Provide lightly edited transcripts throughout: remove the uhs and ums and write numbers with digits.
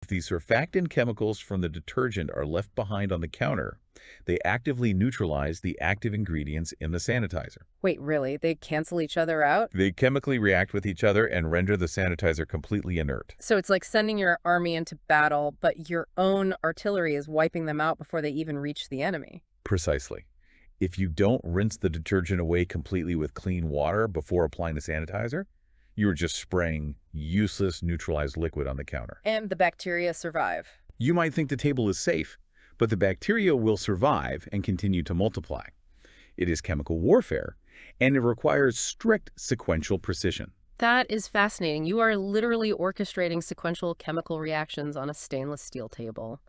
If the surfactant chemicals from the detergent are left behind on the counter, they actively neutralize the active ingredients in the sanitizer. Wait, really? They cancel each other out? They chemically react with each other and render the sanitizer completely inert. So it's like sending your army into battle, but your own artillery is wiping them out before they even reach the enemy. Precisely. If you don't rinse the detergent away completely with clean water before applying the sanitizer, you are just spraying useless neutralized liquid on the counter. And the bacteria survive. You might think the table is safe, but the bacteria will survive and continue to multiply. It is chemical warfare, and it requires strict sequential precision. That is fascinating. You are literally orchestrating sequential chemical reactions on a stainless steel table.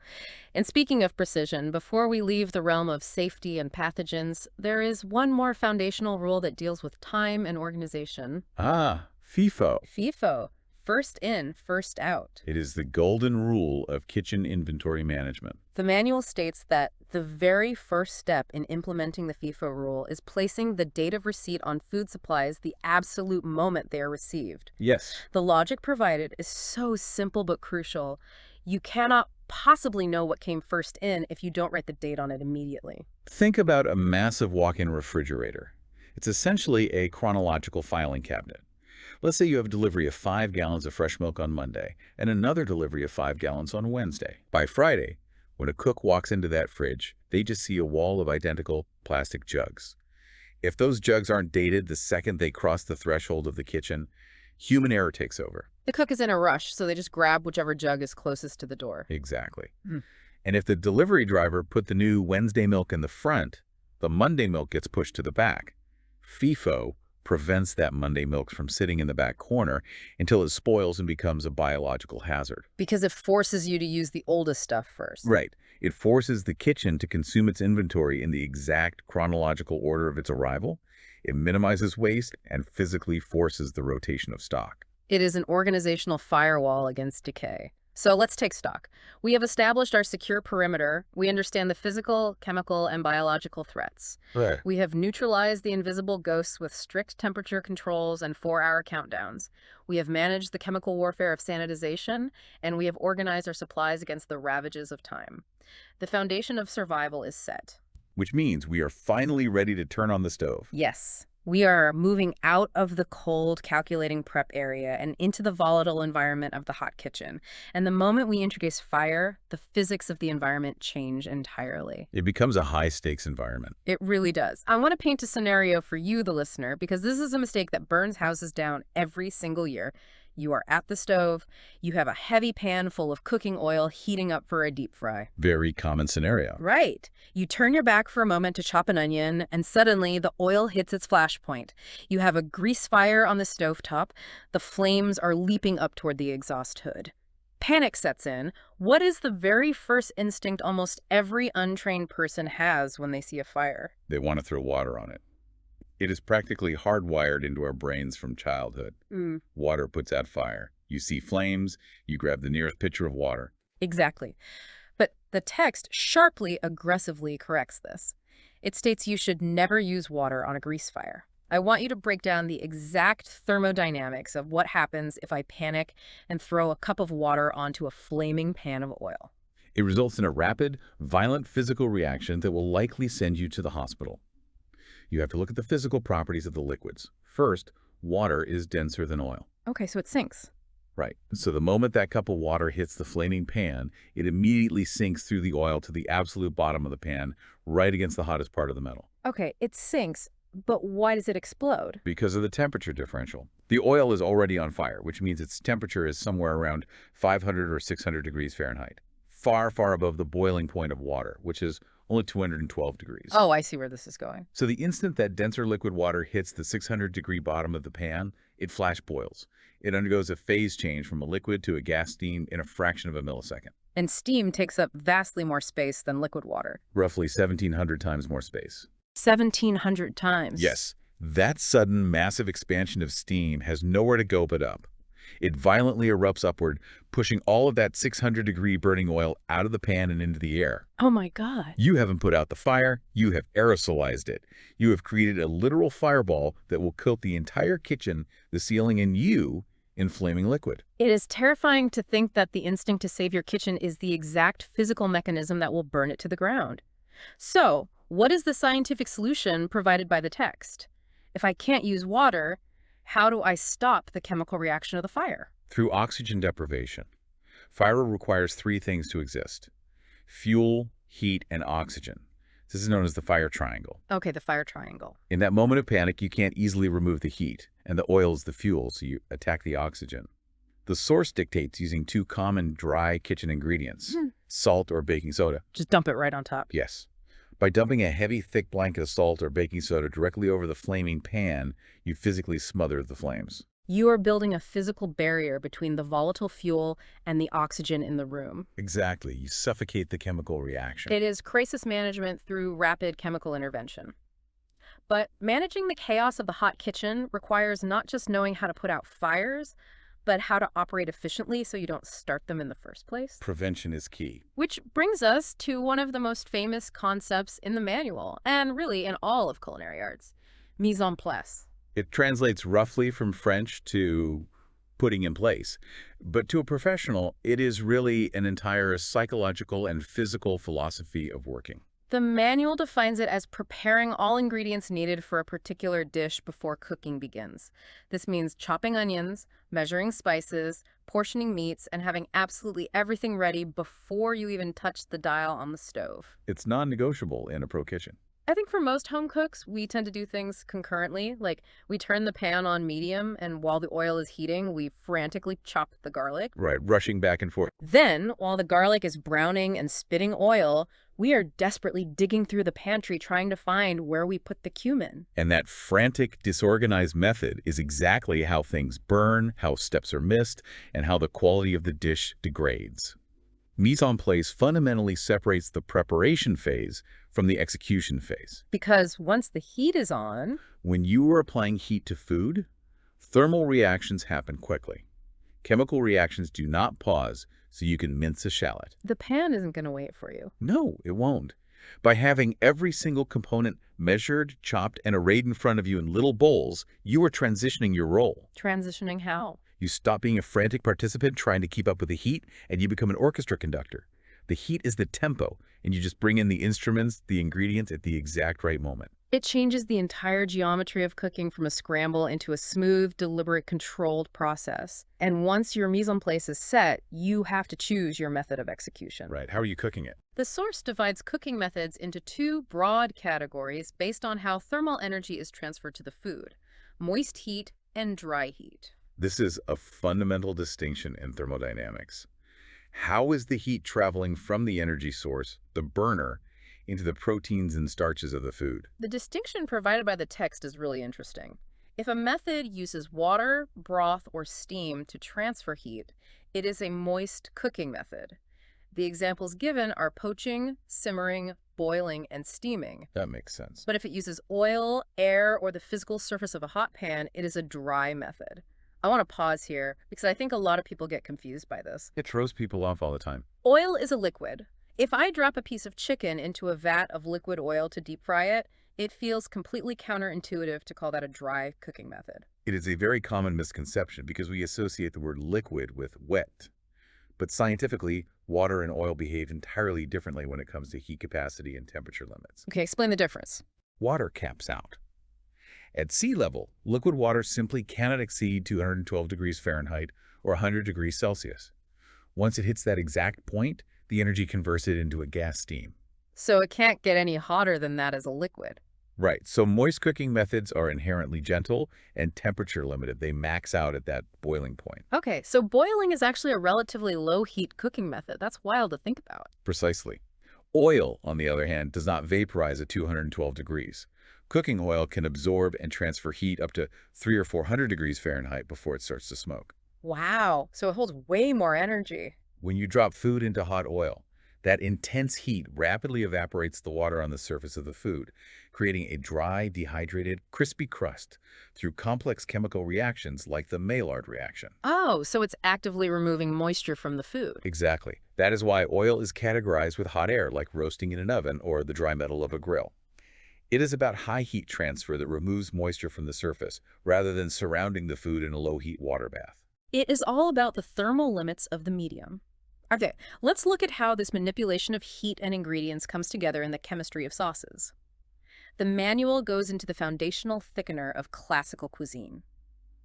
And speaking of precision, before we leave the realm of safety and pathogens, there is one more foundational rule that deals with time and organization. Ah, FIFO. FIFO. First in, first out. It is the golden rule of kitchen inventory management. The manual states that the very first step in implementing the FIFO rule is placing the date of receipt on food supplies the absolute moment they are received. Yes. The logic provided is so simple but crucial. You cannot possibly know what came first in if you don't write the date on it immediately. Think about a massive walk-in refrigerator. It's essentially a chronological filing cabinet. Let's say you have a delivery of 5 gallons of fresh milk on Monday and another delivery of 5 gallons on Wednesday. By Friday, when a cook walks into that fridge, they just see a wall of identical plastic jugs. If those jugs aren't dated the second they cross the threshold of the kitchen, human error takes over. The cook is in a rush, so they just grab whichever jug is closest to the door. Exactly. And if the delivery driver put the new Wednesday milk in the front, the Monday milk gets pushed to the back. FIFO prevents that Monday milk from sitting in the back corner until it spoils and becomes a biological hazard. Because it forces you to use the oldest stuff first. Right. It forces the kitchen to consume its inventory in the exact chronological order of its arrival. It minimizes waste and physically forces the rotation of stock. It is an organizational firewall against decay. So let's take stock. We have established our secure perimeter. We understand the physical, chemical, and biological threats. Right. We have neutralized the invisible ghosts with strict temperature controls and 4-hour countdowns. We have managed the chemical warfare of sanitization, and we have organized our supplies against the ravages of time. The foundation of survival is set. Which means we are finally ready to turn on the stove. Yes. We are moving out of the cold, calculating prep area and into the volatile environment of the hot kitchen. And the moment we introduce fire, the physics of the environment change entirely. It becomes a high-stakes environment. It really does. I want to paint a scenario for you, the listener, because this is a mistake that burns houses down every single year. You are at the stove. You have a heavy pan full of cooking oil heating up for a deep fry. Very common scenario. Right. You turn your back for a moment to chop an onion, and suddenly the oil hits its flashpoint. You have a grease fire on the stovetop. The flames are leaping up toward the exhaust hood. Panic sets in. What is the very first instinct almost every untrained person has when they see a fire? They want to throw water on it. It is practically hardwired into our brains from childhood. Water puts out fire. You see flames, you grab the nearest pitcher of water. Exactly. But the text sharply, aggressively corrects this. It states you should never use water on a grease fire. I want you to break down the exact thermodynamics of what happens if I panic and throw a cup of water onto a flaming pan of oil. It results in a rapid, violent physical reaction that will likely send you to the hospital. You have to look at the physical properties of the liquids. First, water is denser than oil. Okay, so it sinks. Right. So the moment that cup of water hits the flaming pan, it immediately sinks through the oil to the absolute bottom of the pan, right against the hottest part of the metal. Okay, it sinks, but why does it explode? Because of the temperature differential. The oil is already on fire, which means its temperature is somewhere around 500 or 600 degrees Fahrenheit. Far, far above the boiling point of water, which is only 212 degrees. Oh, I see where this is going. So the instant that denser liquid water hits the 600-degree bottom of the pan, it flash boils. It undergoes a phase change from a liquid to a gas steam in a fraction of a millisecond. And steam takes up vastly more space than liquid water. Roughly 1,700 times more space. 1,700 times? Yes. That sudden, massive expansion of steam has nowhere to go but up. It violently erupts upward, pushing all of that 600-degree burning oil out of the pan and into the air. Oh my God. You haven't put out the fire, you have aerosolized it. You have created a literal fireball that will coat the entire kitchen, the ceiling, and you inflaming liquid. It is terrifying to think that the instinct to save your kitchen is the exact physical mechanism that will burn it to the ground. So, what is the scientific solution provided by the text? If I can't use water, how do I stop the chemical reaction of the fire? Through oxygen deprivation, fire requires three things to exist: fuel, heat, and oxygen. This is known as the fire triangle. Okay, the fire triangle. In that moment of panic, you can't easily remove the heat, and the oil is the fuel, so you attack the oxygen. The source dictates using two common dry kitchen ingredients, salt or baking soda. Just dump it right on top. Yes. By dumping a heavy, thick blanket of salt or baking soda directly over the flaming pan, you physically smother the flames. You are building a physical barrier between the volatile fuel and the oxygen in the room. Exactly. You suffocate the chemical reaction. It is crisis management through rapid chemical intervention. But managing the chaos of the hot kitchen requires not just knowing how to put out fires, but how to operate efficiently so you don't start them in the first place. Prevention is key. Which brings us to one of the most famous concepts in the manual, and really in all of culinary arts: mise en place. It translates roughly from French to putting in place. But to a professional, it is really an entire psychological and physical philosophy of working. The manual defines it as preparing all ingredients needed for a particular dish before cooking begins. This means chopping onions, measuring spices, portioning meats, and having absolutely everything ready before you even touch the dial on the stove. It's non-negotiable in a pro kitchen. I think for most home cooks, we tend to do things concurrently. Like, we turn the pan on medium, and while the oil is heating, we frantically chop the garlic. Right, rushing back and forth. Then, while the garlic is browning and spitting oil, we are desperately digging through the pantry trying to find where we put the cumin. And that frantic, disorganized method is exactly how things burn, how steps are missed, and how the quality of the dish degrades. Mise en place fundamentally separates the preparation phase from the execution phase. Because once the heat is on, when you are applying heat to food, thermal reactions happen quickly. Chemical reactions do not pause, so you can mince a shallot. the pan isn't going to wait for you. No, it won't. By having every single component measured, chopped, and arrayed in front of you in little bowls, you are transitioning your role. Transitioning how? You stop being a frantic participant trying to keep up with the heat, and you become an orchestra conductor. The heat is the tempo, and you just bring in the instruments, the ingredients at the exact right moment. It changes the entire geometry of cooking from a scramble into a smooth, deliberate, controlled process. And once your mise en place is set, you have to choose your method of execution. Right. How are you cooking it? The source divides cooking methods into two broad categories based on how thermal energy is transferred to the food: moist heat and dry heat. This is a fundamental distinction in thermodynamics. How is the heat traveling from the energy source, the burner, into the proteins and starches of the food? The distinction provided by the text is really interesting. If a method uses water, broth, or steam to transfer heat, it is a moist cooking method. The examples given are poaching, simmering, boiling, and steaming. That makes sense. But if it uses oil, air, or the physical surface of a hot pan, it is a dry method. I want to pause here because I think a lot of people get confused by this. It throws people off all the time. Oil is a liquid. If I drop a piece of chicken into a vat of liquid oil to deep fry it, it feels completely counterintuitive to call that a dry cooking method. It is a very common misconception because we associate the word liquid with wet. But scientifically, water and oil behave entirely differently when it comes to heat capacity and temperature limits. Okay, explain the difference. Water caps out. At sea level, liquid water simply cannot exceed 212 degrees Fahrenheit or 100 degrees Celsius. Once it hits that exact point, the energy converts it into a gas steam. So it can't get any hotter than that as a liquid. Right, so moist cooking methods are inherently gentle and temperature limited. They max out at that boiling point. Okay, so boiling is actually a relatively low heat cooking method. That's wild to think about. Precisely. Oil, on the other hand, does not vaporize at 212 degrees. Cooking oil can absorb and transfer heat up to 300 or 400 degrees Fahrenheit before it starts to smoke. Wow, so it holds way more energy. When you drop food into hot oil, that intense heat rapidly evaporates the water on the surface of the food, creating a dry, dehydrated, crispy crust through complex chemical reactions like the Maillard reaction. Oh, so it's actively removing moisture from the food. Exactly. That is why oil is categorized with hot air, like roasting in an oven or the dry metal of a grill. It is about high heat transfer that removes moisture from the surface, rather than surrounding the food in a low heat water bath. It is all about the thermal limits of the medium. Okay, let's look at how this manipulation of heat and ingredients comes together in the chemistry of sauces. The manual goes into the foundational thickener of classical cuisine,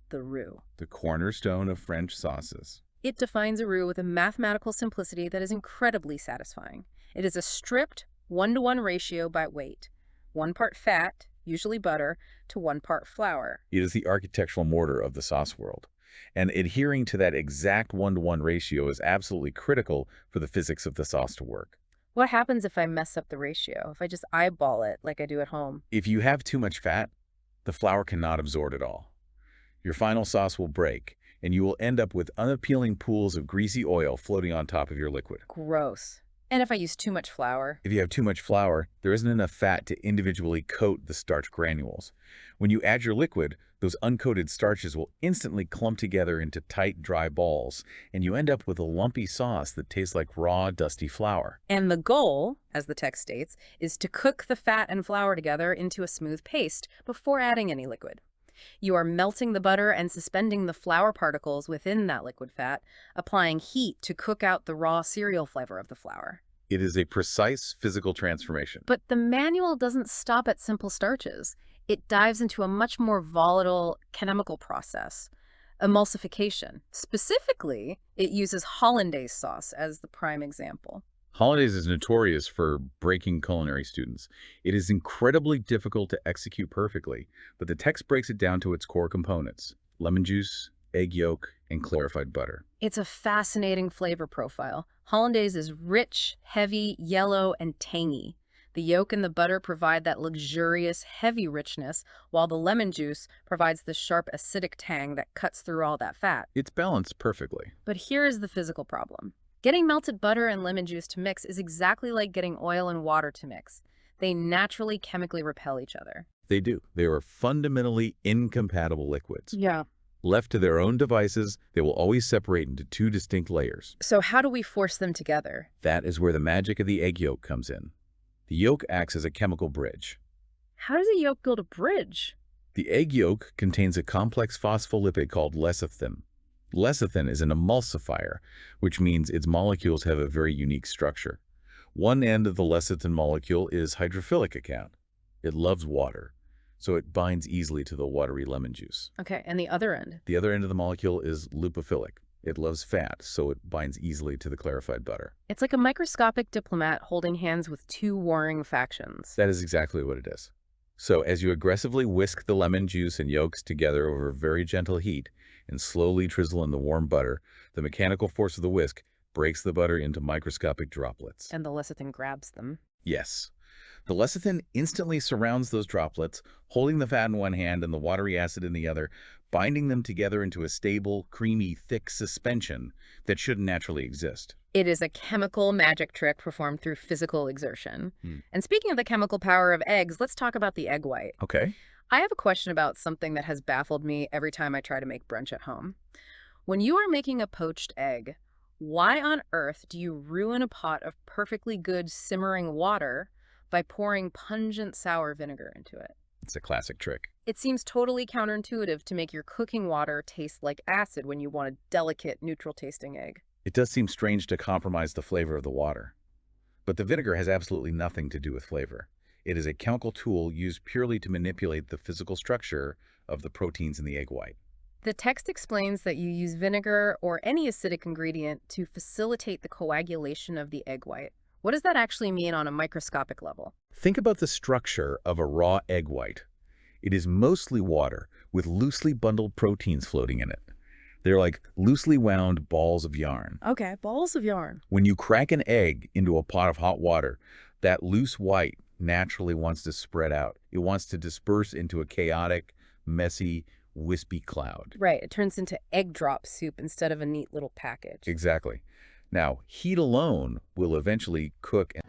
the roux. The cornerstone of French sauces. It defines a roux with a mathematical simplicity that is incredibly satisfying. It is a strict 1-to-1 ratio by weight. 1 part fat, usually butter, to 1 part flour. It is the architectural mortar of the sauce world. And adhering to that exact 1-to-1 ratio is absolutely critical for the physics of the sauce to work. What happens if I mess up the ratio, if I just eyeball it like I do at home? If you have too much fat, the flour cannot absorb it all. Your final sauce will break, and you will end up with unappealing pools of greasy oil floating on top of your liquid. Gross. And if I use too much flour? If you have too much flour, there isn't enough fat to individually coat the starch granules. When you add your liquid, those uncoated starches will instantly clump together into tight, dry balls, and you end up with a lumpy sauce that tastes like raw, dusty flour. And the goal, as the text states, is to cook the fat and flour together into a smooth paste before adding any liquid. You are melting the butter and suspending the flour particles within that liquid fat, applying heat to cook out the raw cereal flavor of the flour. It is a precise physical transformation. But the manual doesn't stop at simple starches. It dives into a much more volatile chemical process, emulsification. Specifically, it uses hollandaise sauce as the prime example. Hollandaise is notorious for breaking culinary students. It is incredibly difficult to execute perfectly, but the text breaks it down to its core components: lemon juice, egg yolk, and clarified butter. It's a fascinating flavor profile. Hollandaise is rich, heavy, yellow, and tangy. The yolk and the butter provide that luxurious, heavy richness, while the lemon juice provides the sharp, acidic tang that cuts through all that fat. It's balanced perfectly. But here is the physical problem. Getting melted butter and lemon juice to mix is exactly like getting oil and water to mix. They naturally chemically repel each other. They do. They are fundamentally incompatible liquids. Yeah. Left to their own devices, they will always separate into two distinct layers. So how do we force them together? That is where the magic of the egg yolk comes in. The yolk acts as a chemical bridge. How does a yolk build a bridge? The egg yolk contains a complex phospholipid called lecithin. Lecithin is an emulsifier, which means its molecules have a very unique structure. One end of the lecithin molecule is hydrophilic account. It loves water, so it binds easily to the watery lemon juice. Okay, and the other end? The other end of the molecule is lipophilic. It loves fat, so it binds easily to the clarified butter. It's like a microscopic diplomat holding hands with two warring factions. That is exactly what it is. So as you aggressively whisk the lemon juice and yolks together over very gentle heat and slowly drizzle in the warm butter, the mechanical force of the whisk breaks the butter into microscopic droplets. And the lecithin grabs them. Yes. The lecithin instantly surrounds those droplets, holding the fat in one hand and the watery acid in the other, binding them together into a stable, creamy, thick suspension that shouldn't naturally exist. It is a chemical magic trick performed through physical exertion. And speaking of the chemical power of eggs, let's talk about the egg white. Okay. I have a question about something that has baffled me every time I try to make brunch at home. When you are making a poached egg, why on earth do you ruin a pot of perfectly good simmering water by pouring pungent sour vinegar into it? It's a classic trick. It seems totally counterintuitive to make your cooking water taste like acid when you want a delicate, neutral-tasting egg. It does seem strange to compromise the flavor of the water. But the vinegar has absolutely nothing to do with flavor. It is a chemical tool used purely to manipulate the physical structure of the proteins in the egg white. The text explains that you use vinegar or any acidic ingredient to facilitate the coagulation of the egg white. What does that actually mean on a microscopic level? Think about the structure of a raw egg white. It is mostly water with loosely bundled proteins floating in it. They're like loosely wound balls of yarn. Okay, balls of yarn. When you crack an egg into a pot of hot water, that loose white naturally wants to spread out. It wants to disperse into a chaotic, messy, wispy cloud. Right, it turns into egg drop soup instead of a neat little package. Exactly. Now, heat alone will eventually cook and